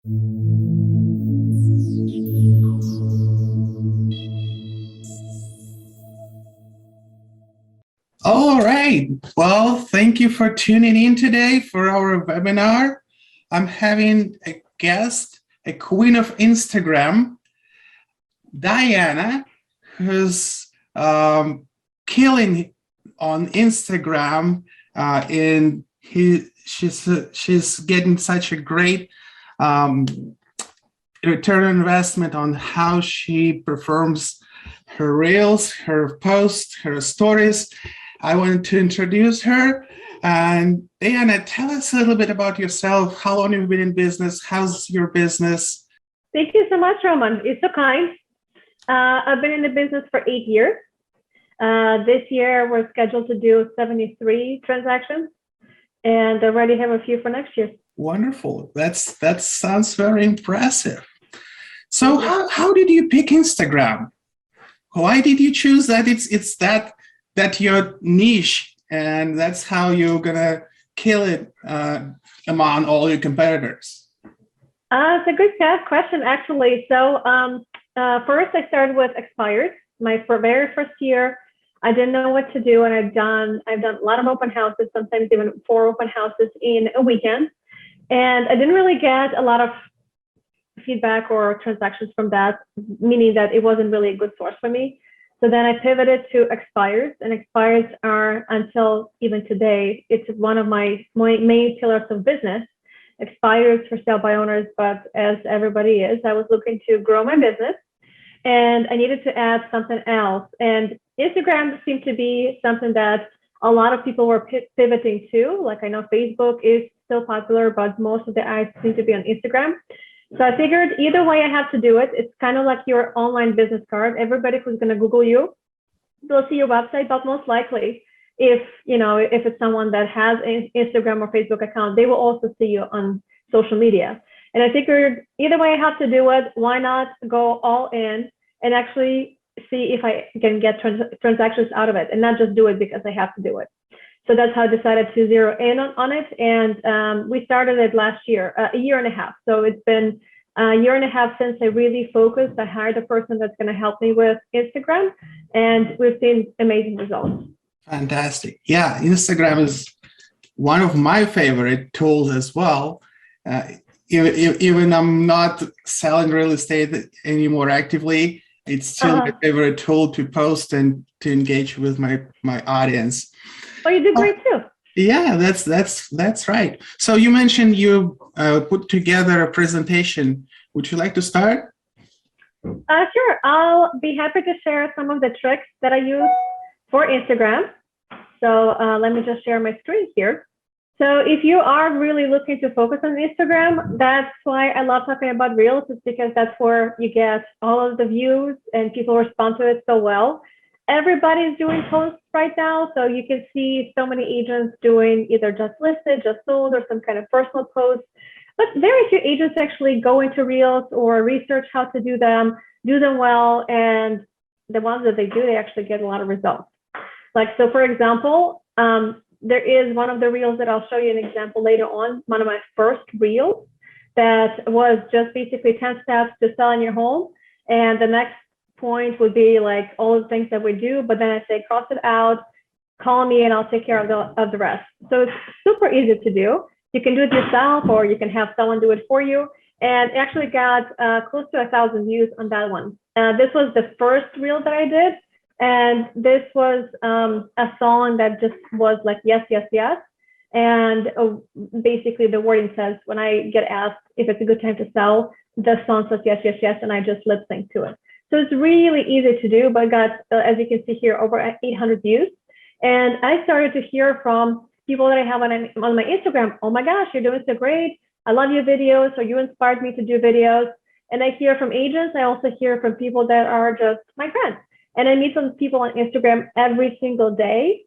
All right. Well, thank you for tuning in today for our webinar. I'm having a guest, a queen of Instagram, Diana, who's killing on Instagram, and she's getting such a great return on investment on how she performs her reels, her posts, her stories. I wanted to introduce her. And Diana, tell us a little bit about yourself. How long have you been in business? How's your business? Thank you so much, Roman. You're so kind. I've been in the business for 8 years. This year, we're scheduled to do 73 transactions, and already have a few for next year. Wonderful. That sounds very impressive. So how did you pick Instagram? Why did you choose that? It's that your niche, and that's how you're gonna kill it among all your competitors? It's a good question, actually. So first, I started with expired. My very first year, I didn't know what to do, and I've done a lot of open houses, sometimes even 4 open houses in a weekend, and I didn't really get a lot of feedback or transactions from that, meaning that it wasn't really a good source for me. So then I pivoted to expires, and expires are, until even today, it's one of my main pillars of business. Expires for sale by owners, but as everybody is, I was looking to grow my business, and I needed to add something else. And Instagram seemed to be something that a lot of people were pivoting to. Like, I know Facebook is still popular, but most of the eyes seem to be on Instagram. So I figured either way I have to do it. It's kind of like your online business card. Everybody who's going to Google you, they'll see your website, but most likely, if it's someone that has an Instagram or Facebook account, they will also see you on social media. And I figured either way I have to do it, why not go all in and actually see if I can get transactions out of it, and not just do it because I have to do it. So that's how I decided to zero in on it. And we started it last year, a year and a half. So it's been a year and a half since I really focused. I hired a person that's going to help me with Instagram, and we've seen amazing results. Fantastic. Yeah, Instagram is one of my favorite tools as well. Even I'm not selling real estate anymore actively, it's still my favorite tool to post and to engage with my audience. Oh, you did great too. Yeah, that's right. So you mentioned you put together a presentation. Would you like to start? Sure. I'll be happy to share some of the tricks that I use for Instagram. So let me just share my screen here. So if you are really looking to focus on Instagram, that's why I love talking about Reels, is because that's where you get all of the views and people respond to it so well. Everybody's doing posts right now, so you can see so many agents doing either just listed, just sold, or some kind of personal post. But very few agents actually go into Reels or research how to do them well, and the ones that they do, they actually get a lot of results. Like, so for example, there is one of the Reels that I'll show you an example later on, one of my first Reels that was just basically 10 steps to selling your home. And the next point would be like all the things that we do, but then I say, cross it out, call me and I'll take care of the rest. So it's super easy to do. You can do it yourself, or you can have someone do it for you. And actually got close to 1,000 views on that one. This was the first Reel that I did. And this was a song that just was like, yes, yes, yes. And basically the wording says, when I get asked if it's a good time to sell, the song says, yes, yes, yes. And I just lip sync to it. So it's really easy to do, but got, as you can see here, over 800 views. And I started to hear from people that I have on my Instagram, oh my gosh, you're doing so great. I love your videos, or you inspired me to do videos. And I hear from agents. I also hear from people that are just my friends. And I meet some people on Instagram every single day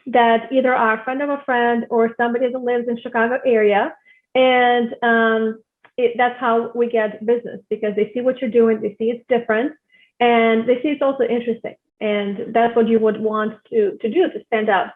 that either are a friend of a friend or somebody that lives in Chicago area. And that's how we get business, because they see what you're doing, they see it's different, and they see it's also interesting. And that's what you would want to do to stand out.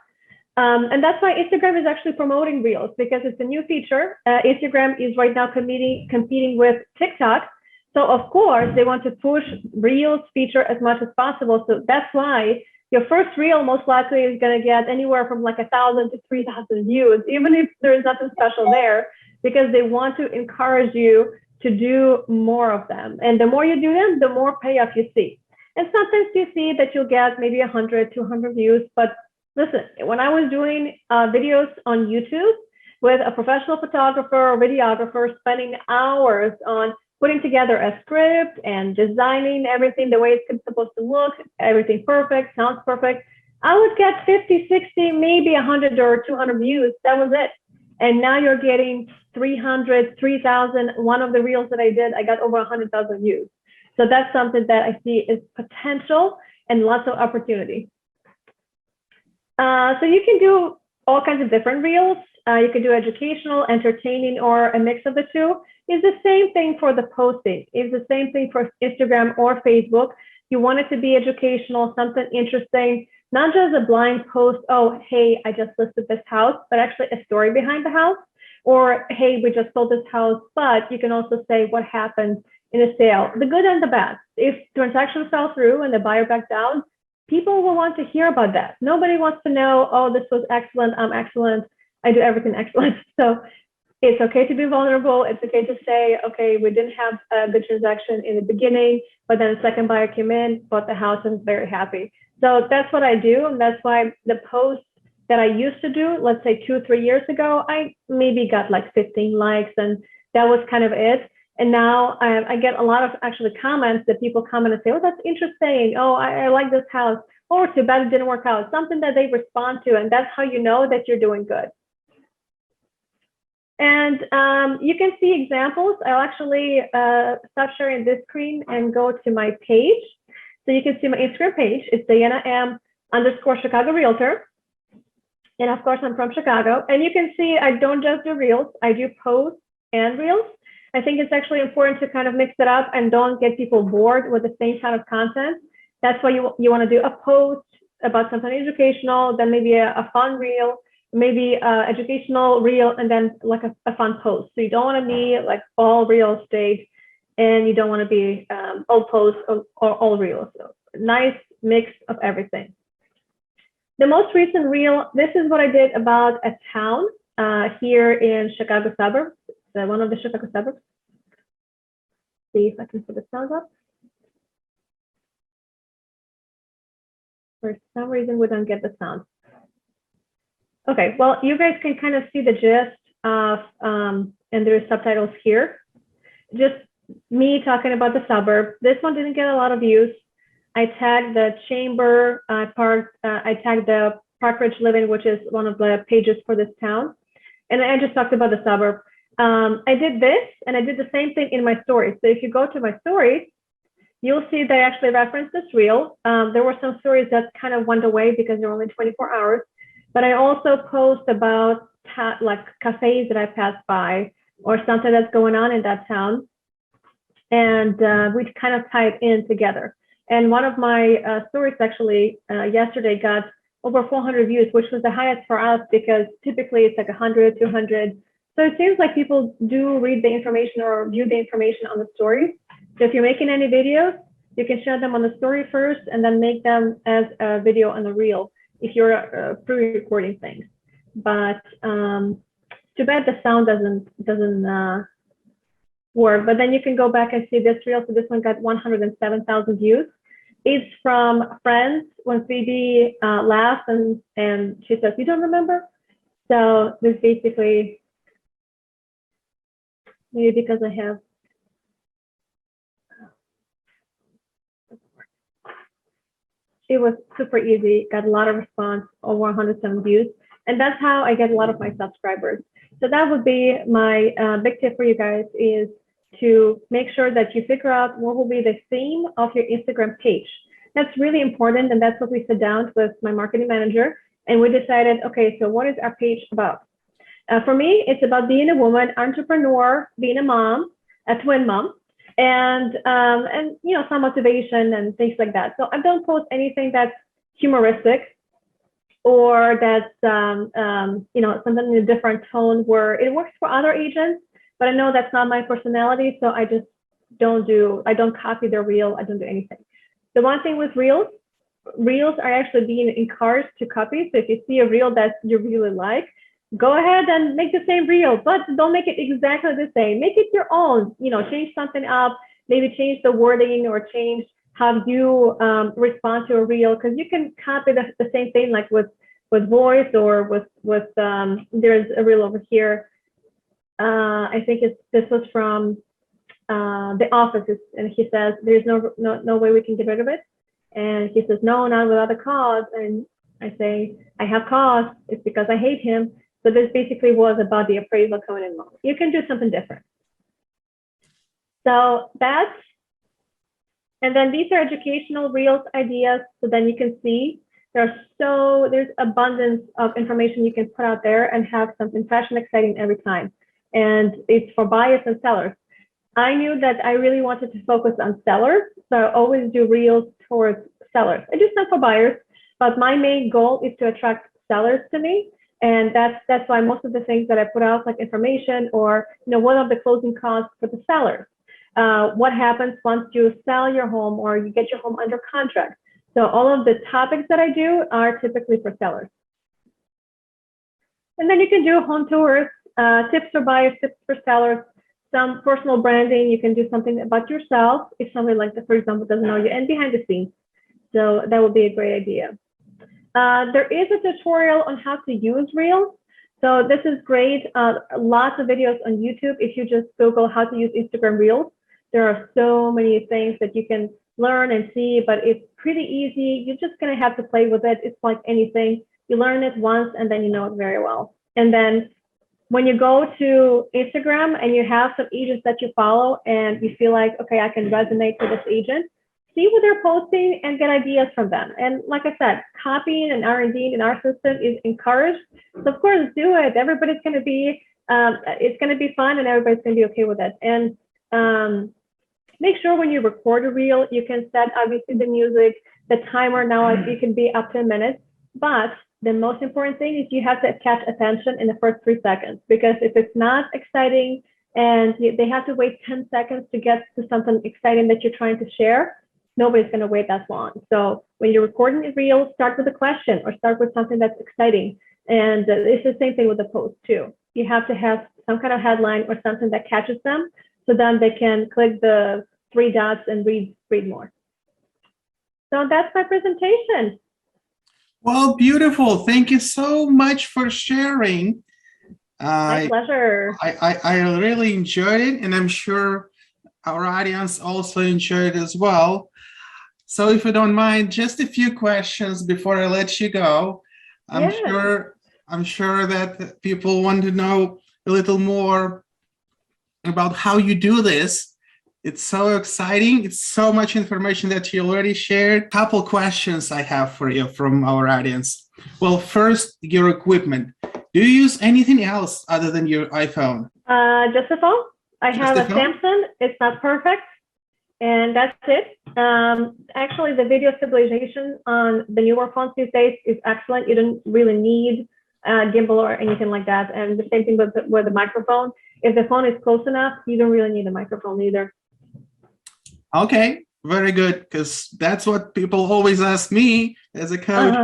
And that's why Instagram is actually promoting Reels, because it's a new feature. Instagram is right now competing with TikTok. So of course they want to push Reels feature as much as possible. So that's why your first Reel most likely is going to get anywhere from like 1,000 to 3,000 views, even if there's nothing special there, because they want to encourage you to do more of them. And the more you do them, the more payoff you see. And sometimes you see that you'll get maybe 100, 200 views. But listen, when I was doing videos on YouTube with a professional photographer or videographer, spending hours on putting together a script and designing everything the way it's supposed to look, everything perfect, sounds perfect, I would get 50, 60, maybe 100 or 200 views. That was it. And now you're getting 300, 3,000. One of the reels that I did, I got over 100,000 views. So that's something that I see is potential and lots of opportunity. So you can do all kinds of different reels. You can do educational, entertaining, or a mix of the two. It's the same thing for the posting. It's the same thing for Instagram or Facebook. You want it to be educational, something interesting, not just a blind post, oh, hey, I just listed this house, but actually a story behind the house. Or, hey, we just sold this house, but you can also say what happened in a sale, the good and the bad. If transactions fell through and the buyer backed down, people will want to hear about that. Nobody wants to know, oh, this was excellent, I'm excellent, I do everything excellent. So it's okay to be vulnerable. It's okay to say, okay, we didn't have a good transaction in the beginning, but then a second buyer came in, bought the house, and is very happy. So that's what I do. And that's why the posts that I used to do, let's say 2 or 3 years ago, I maybe got like 15 likes, and that was kind of it. And now I get a lot of actually comments that people comment and say, oh, that's interesting. Oh, I like this house. Oh, too bad it didn't work out. Something that they respond to. And that's how you know that you're doing good. And you can see examples. I'll actually stop sharing this screen and go to my page. So you can see my Instagram page. It's Diana M_Chicago Realtor. And of course, I'm from Chicago. And you can see I don't just do reels. I do posts and reels. I think it's actually important to kind of mix it up and don't get people bored with the same kind of content. That's why you want to do a post about something educational, then maybe a fun reel, maybe educational reel, and then like a fun post. So you don't want to be like all real estate, and you don't want to be all posts or all reels. So nice mix of everything. The most recent reel, this is what I did about a town here in Chicago suburbs, one of the Chicago suburbs. See if I can put the sound up. For some reason, we don't get the sound. Okay, well, you guys can kind of see the gist of, and there's subtitles here. Just me talking about the suburb. This one didn't get a lot of views. I tagged the Chamber Park, I tagged the Park Ridge Living, which is one of the pages for this town. And I just talked about the suburb. I did this, and I did the same thing in my stories. So if you go to my stories, you'll see they actually referenced this reel. There were some stories that kind of went away because they're only 24 hours. But I also post about like cafes that I passed by or something that's going on in that town. And we kind of tie it in together. And one of my stories actually yesterday got over 400 views, which was the highest for us because typically it's like 100, 200. So it seems like people do read the information or view the information on the story. So if you're making any videos, you can share them on the story first and then make them as a video on the reel if you're pre-recording things. But too bad the sound doesn't work. But then you can go back and see this reel. So this one got 107,000 views. It's from friends when Phoebe laughs and she says, "You don't remember?" So this basically, maybe because I have it was super easy, got a lot of response, over 107 views. And that's how I get a lot of my subscribers. So that would be my big tip for you guys is to make sure that you figure out what will be the theme of your Instagram page. That's really important. And that's what we sat down with my marketing manager. And we decided, okay, so what is our page about? For me, it's about being a woman, entrepreneur, being a mom, a twin mom. And you know, some motivation and things like that. So I don't post anything that's humoristic. or that's something in a different tone where it works for other agents, but I know that's not my personality, so I just I don't copy their reel. I don't do anything. The one thing with reels are actually being encouraged to copy. So if you see a reel that you really like, go ahead and make the same reel, but don't make it exactly the same. Make it your own, change something up, maybe change the wording or change how you respond to a reel, because you can copy the same thing like with voice or with there's a reel over here. I think this was from The Office, and he says there's no way we can get rid of it, and he says no, not without a cause, and I say I have cause. It's because I hate him. So this basically was about the appraisal coming in wrong. You can do something different. So and then these are educational reels ideas. So then you can see there's abundance of information you can put out there and have something fresh and exciting every time. And it's for buyers and sellers. I knew that I really wanted to focus on sellers, so I always do reels towards sellers. I do some for buyers, but my main goal is to attract sellers to me. And that's why most of the things that I put out, like information or, what are the closing costs for the sellers? What happens once you sell your home or you get your home under contract? So all of the topics that I do are typically for sellers. And then you can do home tours, tips for buyers, tips for sellers, some personal branding. You can do something about yourself if somebody like that, for example, doesn't know you, and behind the scenes. So that would be a great idea. There is a tutorial on how to use Reels. So this is great. Lots of videos on YouTube. If you just Google how to use Instagram Reels, there are so many things that you can learn and see, but it's pretty easy. You're just going to have to play with it. It's like anything. You learn it once and then you know it very well. And then when you go to Instagram and you have some agents that you follow and you feel like, okay, I can resonate with this agent, see what they're posting and get ideas from them. And like I said, copying and R&D in our system is encouraged. So of course, do it. Everybody's going to be, it's going to be fun and everybody's going to be okay with it. And make sure when you record a reel, you can set obviously the music, the timer now, it can be up to a minute. But the most important thing is you have to catch attention in the first 3 seconds, because if it's not exciting and they have to wait 10 seconds to get to something exciting that you're trying to share, nobody's going to wait that long. So when you're recording a reel, start with a question or start with something that's exciting. And it's the same thing with the post too. You have to have some kind of headline or something that catches them, so then they can click the 3 dots and read more. So that's my presentation. Well, beautiful. Thank you so much for sharing. My pleasure. I really enjoyed it, and I'm sure our audience also enjoyed it as well. So if you don't mind, just a few questions before I let you go. I'm sure that people want to know a little more about how you do this. It's so exciting. It's so much information that you already shared. Couple questions I have for you from our audience. Well, first, your equipment. Do you use anything else other than your iPhone? Just a phone. I have a Samsung. It's not perfect, and that's it. Actually, the video stabilization on the newer phones these days is excellent. You don't really need gimbal or anything like that. And the same thing with the microphone. If the phone is close enough, you don't really need a microphone either. Okay, very good, because that's what people always ask me as a coach.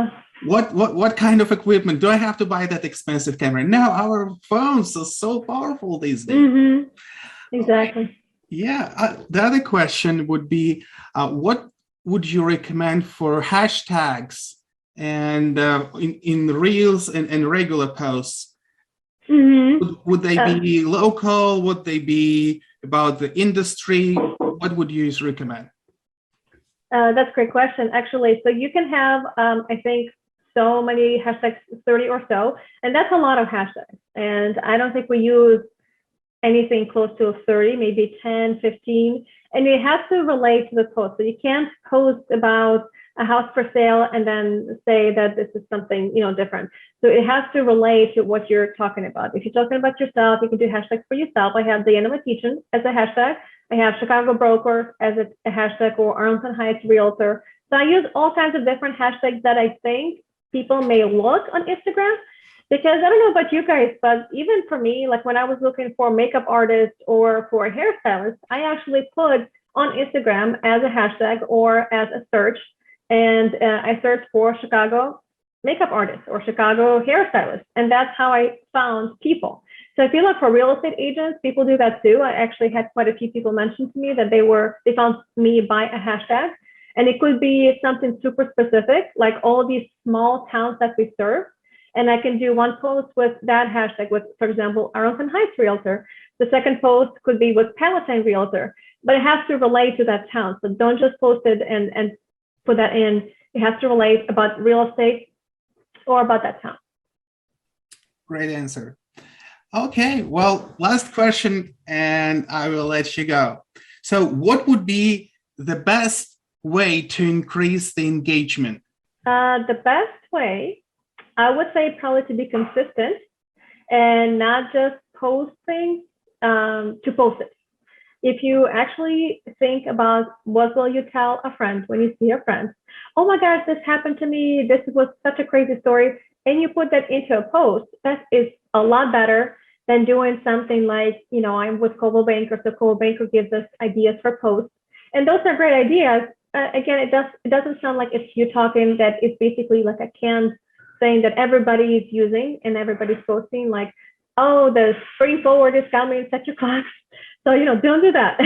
What kind of equipment? Do I have to buy that expensive camera? No, our phones are so powerful these days. Mm-hmm. Exactly. Yeah. The other question would be, what would you recommend for hashtags and in reels and regular posts? Mm-hmm. Would they be local? Would they be about the industry? What would you recommend? That's a great question, actually. So you can have, I think, so many hashtags, 30 or so, and that's a lot of hashtags. And I don't think we use anything close to 30, maybe 10, 15, and it has to relate to the post. So you can't post about a house for sale and then say that this is something, different. So it has to relate to what you're talking about. If you're talking about yourself, you can do hashtags for yourself. I have Diana Kitchen as a hashtag. I have Chicago Broker as a hashtag, or Arlington Heights Realtor. So I use all kinds of different hashtags that I think people may look on Instagram. Because I don't know about you guys, but even for me, like when I was looking for makeup artists or for a hairstylist, I actually put on Instagram as a hashtag or as a search, and I searched for Chicago makeup artist or Chicago hairstylist, and that's how I found people. So if you look for real estate agents, people do that too. I actually had quite a few people mention to me that they found me by a hashtag, and it could be something super specific, like all these small towns that we serve. And I can do one post with that hashtag with, for example, Arlington Heights Realtor. The second post could be with Palatine Realtor, but it has to relate to that town. So don't just post it and put that in. It has to relate about real estate or about that town. Great answer. Okay, well, last question, and I will let you go. So what would be the best way to increase the engagement? The best way, I would say, probably to be consistent and not just posting to post it. If you actually think about what will you tell a friend when you see a friend, oh my gosh, this happened to me, this was such a crazy story, and you put that into a post, that is a lot better than doing something like, you know, I'm with Coldwell Banker, so Coldwell Banker gives us ideas for posts, and those are great ideas. Again, it doesn't sound like it's you talking, that it's basically like a canned thing that everybody is using and everybody's posting, like, oh, the spring forward is coming, set your clocks. So, you know, don't do that.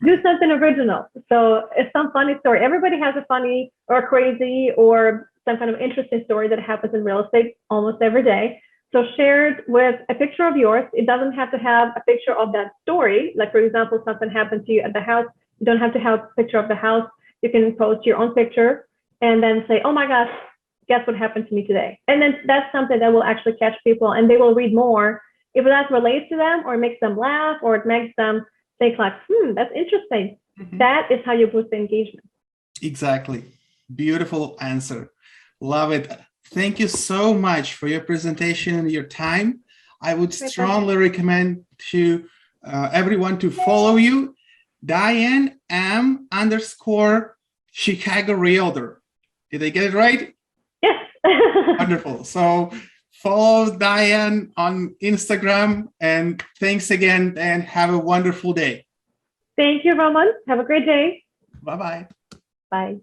Do something original. So it's some funny story. Everybody has a funny or crazy or some kind of interesting story that happens in real estate almost every day. So share it with a picture of yours. It doesn't have to have a picture of that story. Like, for example, something happened to you at the house. You don't have to have a picture of the house. You can post your own picture and then say, oh my gosh, guess what happened to me today? And then that's something that will actually catch people, and they will read more. If that relates to them or makes them laugh or it makes them think like, that's interesting. Mm-hmm. That is how you boost the engagement. Exactly. Beautiful answer. Love it. Thank you so much for your presentation and your time. I would strongly recommend to everyone to follow you, Diane M _ Chicago Realtor. Did I get it right? Yes. Wonderful. So follow Diane on Instagram, and thanks again, and have a wonderful day. Thank you, Roman. Have a great day. Bye-bye. Bye.